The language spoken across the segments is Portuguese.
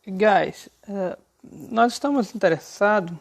Guys, nós estamos interessados,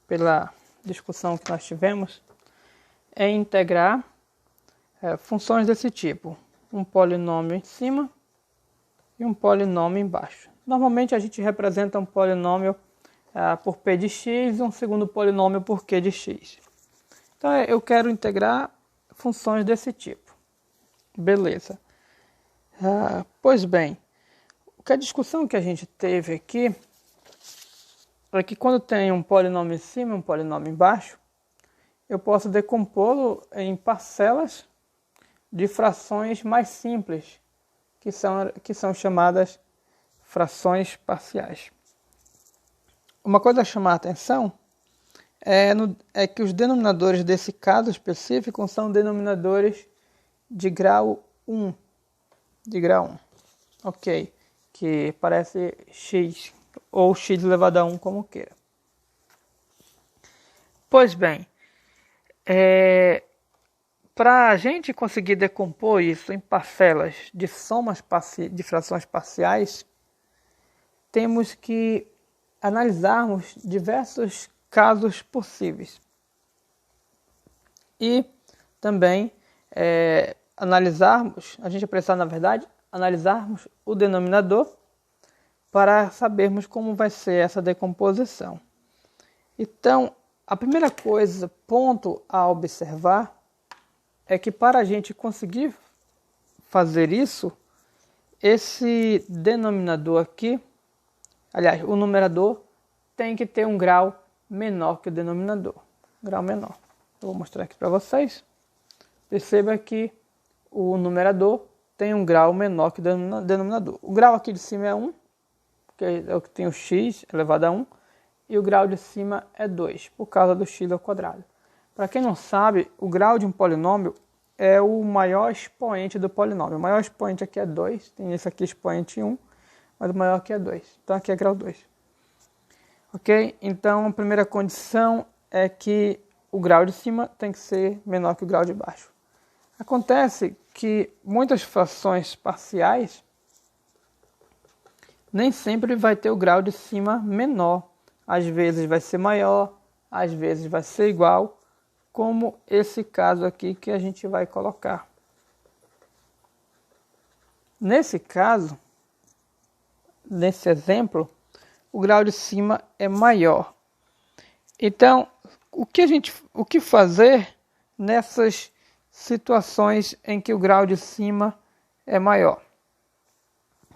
pela discussão que nós tivemos, em integrar funções desse tipo. Um polinômio em cima e um polinômio embaixo. Normalmente a gente representa um polinômio por p de x e um segundo polinômio por q de x. Então eu quero integrar funções desse tipo. Beleza. Pois bem, a discussão que a gente teve aqui é que quando tem um polinômio em cima e um polinômio embaixo, eu posso decompô-lo em parcelas de frações mais simples, que são chamadas frações parciais. Uma coisa a chamar a atenção é que os denominadores desse caso específico são denominadores de grau 1. Ok, que parece x, ou x elevado a 1, como queira. Pois bem, para a gente conseguir decompor isso em parcelas de somas de frações parciais, temos que analisarmos diversos casos possíveis. E também a gente vai precisar, na verdade, analisarmos o denominador para sabermos como vai ser essa decomposição. Então, a primeira ponto a observar, é que para a gente conseguir fazer isso, esse denominador aqui, aliás, o numerador tem que ter um grau menor que o denominador. Grau menor. Eu vou mostrar aqui para vocês. Perceba que o numerador tem um grau menor que o denominador. O grau aqui de cima é 1, que é o que tem o x elevado a 1, e o grau de cima é 2, por causa do x ao quadrado. Para quem não sabe, o grau de um polinômio é o maior expoente do polinômio. O maior expoente aqui é 2, tem esse aqui expoente 1, mas o maior aqui é 2. Então aqui é grau 2. Ok? Então a primeira condição é que o grau de cima tem que ser menor que o grau de baixo. Acontece que muitas frações parciais nem sempre vai ter o grau de cima menor. Às vezes vai ser maior, às vezes vai ser igual, como esse caso aqui que a gente vai colocar. Nesse caso, nesse exemplo, o grau de cima é maior. Então, o que fazer nessas situações em que o grau de cima é maior?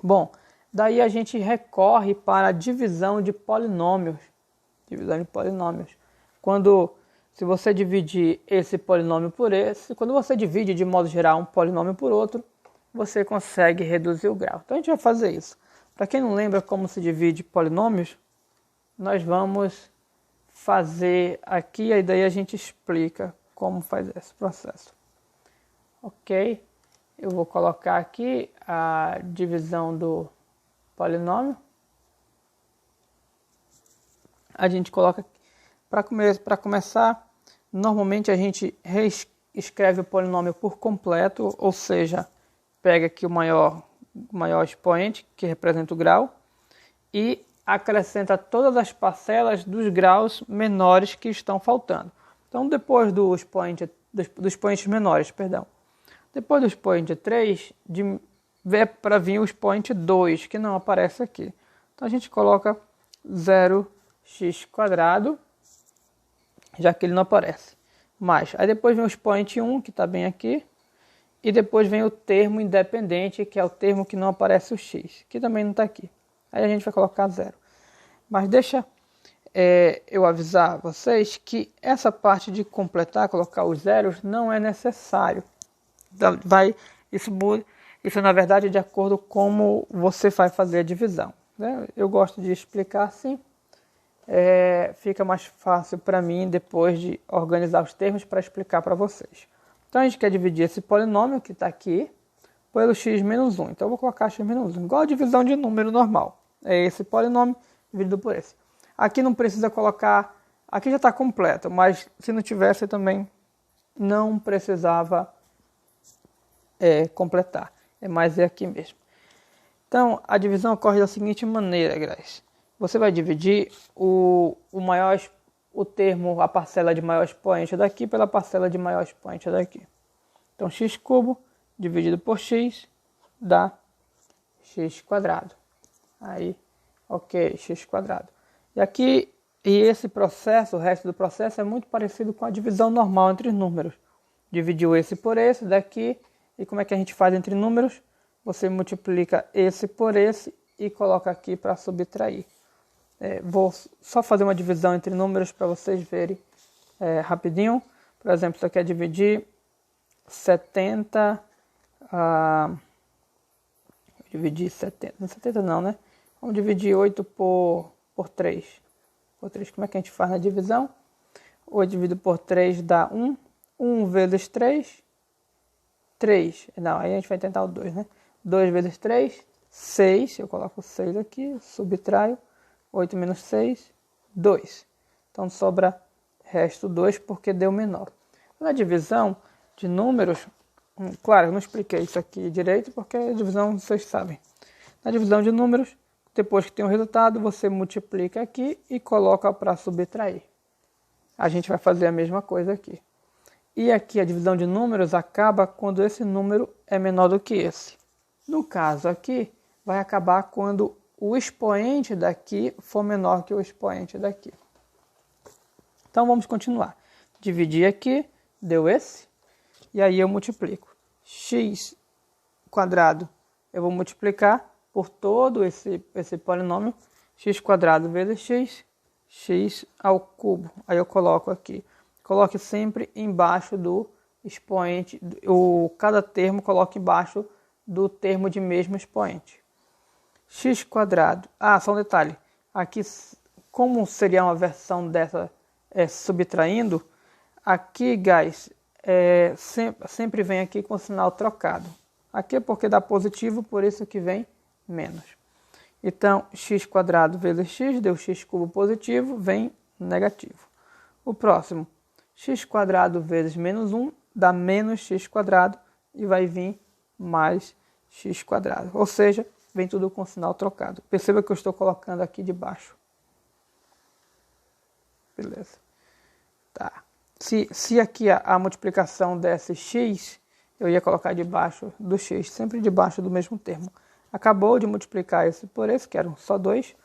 Bom, daí a gente recorre para a divisão de polinômios. Se você dividir esse polinômio por esse, quando você divide de modo geral um polinômio por outro, você consegue reduzir o grau. Então a gente vai fazer isso. Para quem não lembra como se divide polinômios, nós vamos fazer aqui, e daí a gente explica como faz esse processo. Ok? Eu vou colocar aqui a divisão do polinômio. A gente coloca, para começar, normalmente a gente reescreve o polinômio por completo, ou seja, pega aqui o maior expoente, que representa o grau, e acrescenta todas as parcelas dos graus menores que estão faltando. Então, depois dos expoentes menores, depois do expoente 3, para vir o expoente 2, que não aparece aqui. Então, a gente coloca 0x², já que ele não aparece. Aí depois vem o expoente 1, que está bem aqui, e depois vem o termo independente, que é o termo que não aparece o x, que também não está aqui. Aí a gente vai colocar 0. Mas deixa eu avisar vocês que essa parte de completar, colocar os zeros, não é necessário. Isso na verdade é de acordo com como você vai fazer a divisão. Né? Eu gosto de explicar assim. Fica mais fácil para mim depois de organizar os termos para explicar para vocês. Então a gente quer dividir esse polinômio que está aqui pelo x menos 1. Então eu vou colocar x menos 1, igual a divisão de número normal. É esse polinômio dividido por esse. Aqui não precisa colocar, aqui já está completo, mas se não tivesse também não precisava completar. Mas é aqui mesmo. Então, a divisão ocorre da seguinte maneira, Grace. Você vai dividir o termo, a parcela de maior expoente daqui pela parcela de maior expoente daqui. Então, x cubo dividido por x dá x quadrado. Aí, ok, x quadrado. E esse processo, o resto do processo é muito parecido com a divisão normal entre números. Dividiu esse por esse daqui. E como é que a gente faz entre números? Você multiplica esse por esse e coloca aqui para subtrair. Vou só fazer uma divisão entre números para vocês verem rapidinho. Por exemplo, isso aqui é dividir 70... dividir 70... Não 70 não, né? Vamos dividir 8 por 3. Por 3, como é que a gente faz na divisão? 8 dividido por 3 dá 1. 1 vezes 3... 3. Não, aí a gente vai tentar o 2, né? 2 vezes 3, 6. Eu coloco 6 aqui, subtraio. 8 menos 6, 2. Então sobra resto 2 porque deu menor. Na divisão de números, claro, eu não expliquei isso aqui direito porque a divisão vocês sabem. Na divisão de números, depois que tem o resultado, você multiplica aqui e coloca para subtrair. A gente vai fazer a mesma coisa aqui. E aqui a divisão de números acaba quando esse número é menor do que esse. No caso aqui, vai acabar quando o expoente daqui for menor que o expoente daqui. Então vamos continuar. Dividir aqui, deu esse, e aí eu multiplico. X quadrado, eu vou multiplicar por todo esse polinômio, x quadrado vezes x, x ao cubo. Aí eu coloco aqui. Coloque sempre embaixo do expoente, cada termo coloque embaixo do termo de mesmo expoente. X quadrado. Só um detalhe. Aqui, como seria uma versão dessa subtraindo, aqui, guys, sempre vem aqui com o sinal trocado. Aqui é porque dá positivo, por isso que vem menos. Então, x quadrado vezes x, deu x cubo positivo, vem negativo. O próximo, x quadrado vezes menos 1, dá menos x quadrado e vai vir mais x quadrado. Ou seja, vem tudo com sinal trocado. Perceba que eu estou colocando aqui de baixo. Beleza. Tá. Se aqui a multiplicação desse x, eu ia colocar debaixo do x, sempre debaixo do mesmo termo. Acabou de multiplicar esse por esse, que eram só 2.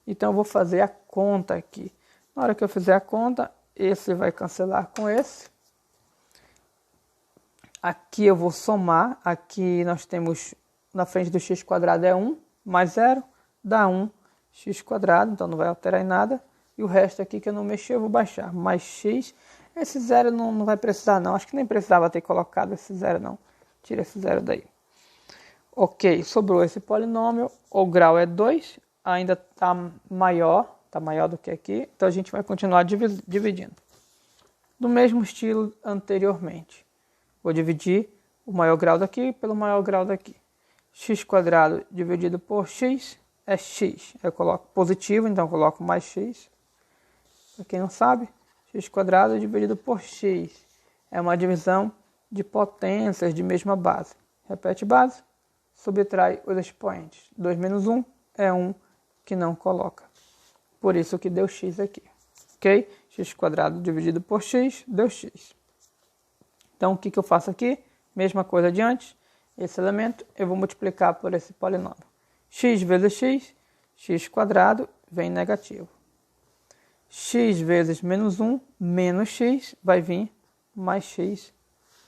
Então eu vou fazer a conta aqui. Na hora que eu fizer a conta, esse vai cancelar com esse. Aqui eu vou somar. Aqui nós temos, na frente do x quadrado é 1, mais 0, dá 1 x quadrado, então não vai alterar em nada. E o resto aqui que eu não mexi, eu vou baixar. Mais x, esse 0 não vai precisar não. Acho que nem precisava ter colocado esse 0 não. Tira esse 0 daí. Ok, sobrou esse polinômio. O grau é 2, ainda está maior do que aqui. Então a gente vai continuar dividindo. Do mesmo estilo anteriormente. Vou dividir o maior grau daqui pelo maior grau daqui. X quadrado dividido por x é x. Eu coloco positivo, então eu coloco mais x. Para quem não sabe, x quadrado dividido por x é uma divisão de potências de mesma base. Repete base, subtrai os expoentes. 2 menos 1 é 1 que não coloca. Por isso que deu x aqui. Ok? X quadrado dividido por x deu x. Então, o que eu faço aqui? Mesma coisa de antes. Esse elemento eu vou multiplicar por esse polinômio. X vezes x, x quadrado vem negativo. X vezes menos 1, menos x, vai vir mais x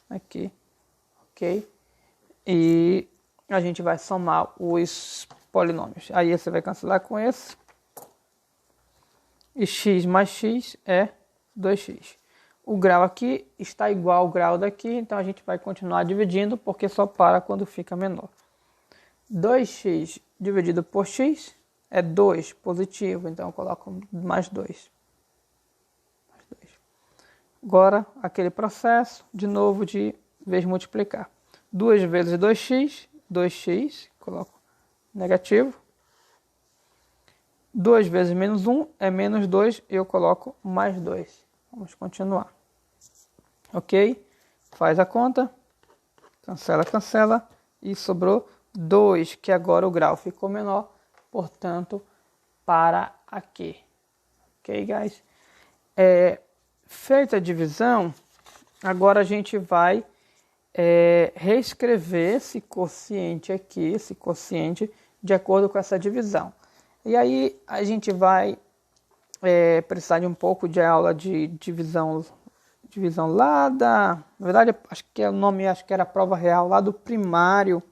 aqui. Ok? E a gente vai somar os polinômios. Aí você vai cancelar com esse. E x mais x é 2x. O grau aqui está igual ao grau daqui, então a gente vai continuar dividindo, porque só para quando fica menor. 2x dividido por x é 2, positivo, então eu coloco mais 2. Agora, aquele processo, de novo, de vez multiplicar. 2 vezes 2x, 2x, coloco negativo. 2 vezes menos 1 é menos 2, eu coloco mais 2. Vamos continuar. Ok? Faz a conta. Cancela, cancela. E sobrou 2, que agora o grau ficou menor, portanto, para aqui. Ok, guys? Feita a divisão, agora a gente vai reescrever esse quociente aqui, esse quociente, de acordo com essa divisão. E aí a gente vai precisar de um pouco de aula de divisão lá da... Na verdade, acho que o nome era prova real, lá do primário.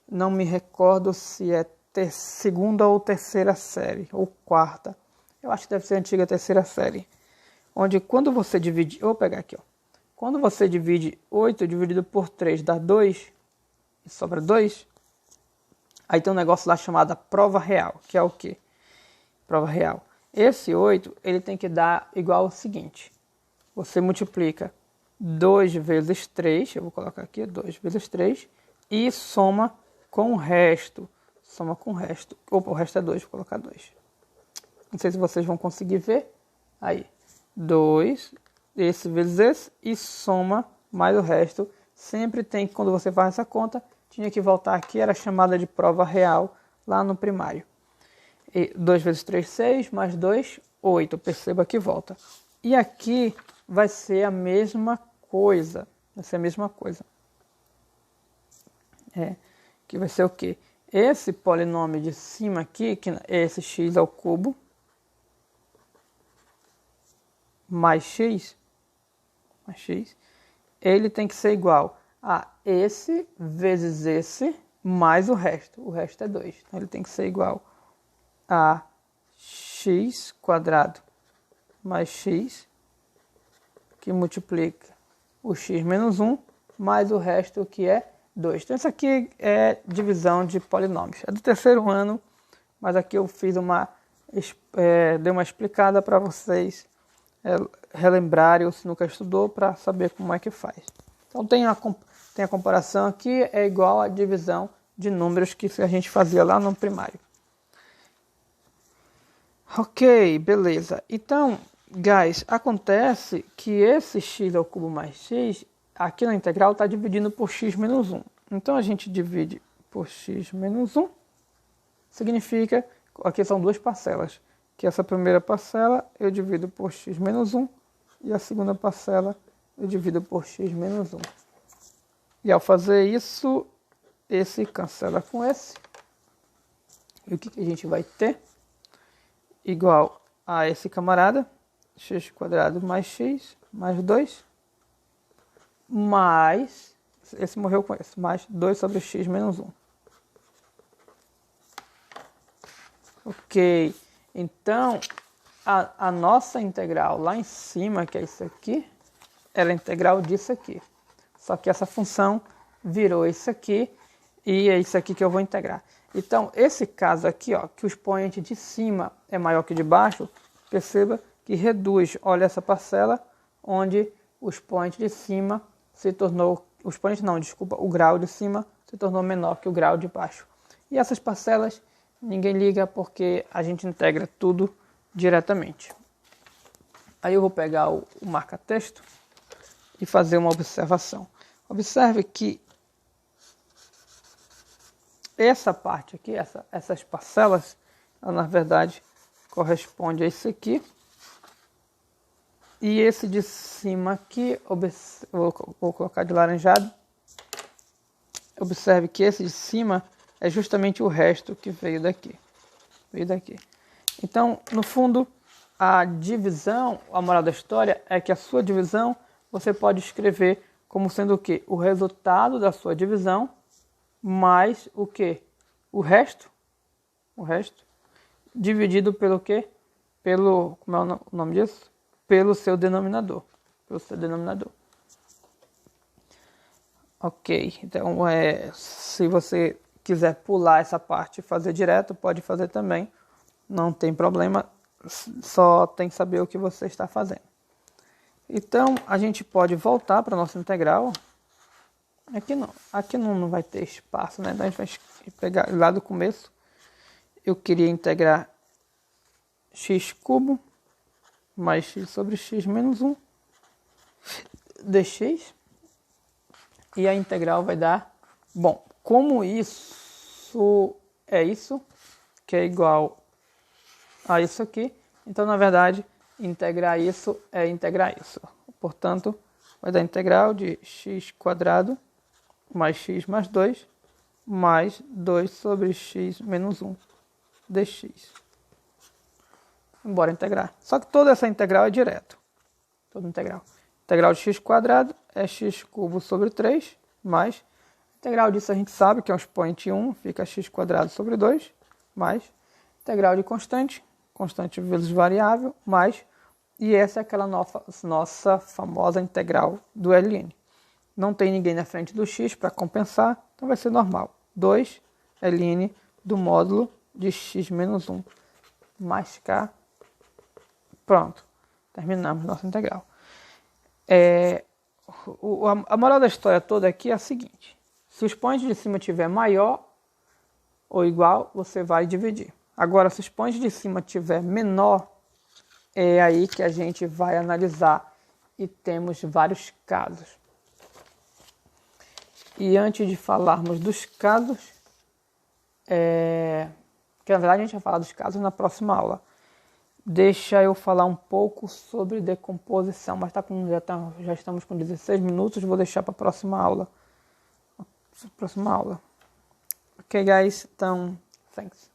Não me recordo se é segunda ou terceira série, ou quarta. Eu acho que deve ser a antiga terceira série. Onde quando você divide... Eu vou pegar aqui, ó. Quando você divide 8 dividido por 3 dá 2, e sobra 2, aí tem um negócio lá chamado prova real, que é o quê? Prova real. Esse 8, ele tem que dar igual ao seguinte. Você multiplica 2 vezes 3, eu vou colocar aqui, 2 vezes 3, e soma com o resto. Soma com o resto. Opa, o resto é 2, vou colocar 2. Não sei se vocês vão conseguir ver. Aí, 2, esse vezes esse, e soma mais o resto. Sempre tem que, quando você faz essa conta, tinha que voltar aqui, era chamada de prova real, lá no primário. 2 vezes 3, 6, mais 2, 8. Perceba que volta. E aqui vai ser a mesma coisa. Vai ser a mesma coisa. Que vai ser o quê? Esse polinômio de cima aqui, que é esse x ao cubo, mais x, ele tem que ser igual a esse vezes esse, mais o resto. O resto é 2. Então, ele tem que ser igual a x quadrado mais x, que multiplica o x menos 1, mais o resto, que é 2. Então, isso aqui é divisão de polinômios. É do terceiro ano, mas aqui eu fiz dei uma explicada para vocês relembrarem ou se nunca estudou, para saber como é que faz. Então, tem a comparação aqui, é igual a divisão de números que a gente fazia lá no primário. Ok, beleza. Então, guys, acontece que esse x ao cubo mais x, aqui na integral está dividindo por x menos 1. Então, a gente divide por x menos 1, significa, aqui são duas parcelas, que essa primeira parcela eu divido por x menos 1, e a segunda parcela eu divido por x menos 1. E ao fazer isso, esse cancela com esse. E o que a gente vai ter? Igual a esse camarada, x quadrado mais x, mais 2, mais, esse morreu com esse, mais 2 sobre x menos 1. Ok, então a nossa integral lá em cima, que é isso aqui, era a integral disso aqui. Só que essa função virou isso aqui, e é isso aqui que eu vou integrar. Então, esse caso aqui, ó, que o expoente de cima é maior que o de baixo, perceba que reduz, olha essa parcela, onde o expoente de cima se tornou, o expoente não, desculpa, o grau de cima se tornou menor que o grau de baixo. E essas parcelas, ninguém liga porque a gente integra tudo diretamente. Aí eu vou pegar o marca-texto e fazer uma observação. Observe que essa parte aqui, essas parcelas, ela, na verdade, corresponde a isso aqui. E esse de cima aqui, vou colocar de laranjado. Observe que esse de cima é justamente o resto que veio daqui. Então, no fundo, a divisão, a moral da história é que a sua divisão você pode escrever como sendo o quê? O resultado da sua divisão mais o quê? O resto dividido pelo quê? Como é o nome disso? Pelo seu denominador. Ok, então se você quiser pular essa parte e fazer direto, pode fazer também. Não tem problema, só tem que saber o que você está fazendo. Então, a gente pode voltar para a nossa integral. Aqui não vai ter espaço, né? Então, a gente vai pegar lá do começo. Eu queria integrar x cubo mais x sobre x menos 1 dx. E a integral vai dar... Bom, como isso é isso, que é igual a isso aqui, então, na verdade, integrar isso é integrar isso. Portanto, vai dar integral de x² mais x mais 2 mais 2 sobre x menos 1 dx. Bora integrar. Só que toda essa integral é direto. Toda integral. Integral de x² é x³ sobre 3 mais integral disso a gente sabe que é um expoente 1, fica x² sobre 2 mais integral de constante vezes variável, mais, e essa é aquela nossa famosa integral do ln. Não tem ninguém na frente do x para compensar, então vai ser normal. 2 ln do módulo de x menos 1 mais k. Pronto, terminamos nossa integral. A moral da história toda aqui é a seguinte: se o expoente de cima tiver maior ou igual, você vai dividir. Agora, se o expoente de cima tiver menor, é aí que a gente vai analisar e temos vários casos. E antes de falarmos dos casos, que na verdade a gente vai falar dos casos na próxima aula, deixa eu falar um pouco sobre decomposição, mas já estamos com 16 minutos, vou deixar para a próxima aula. Okay, guys, então, thanks.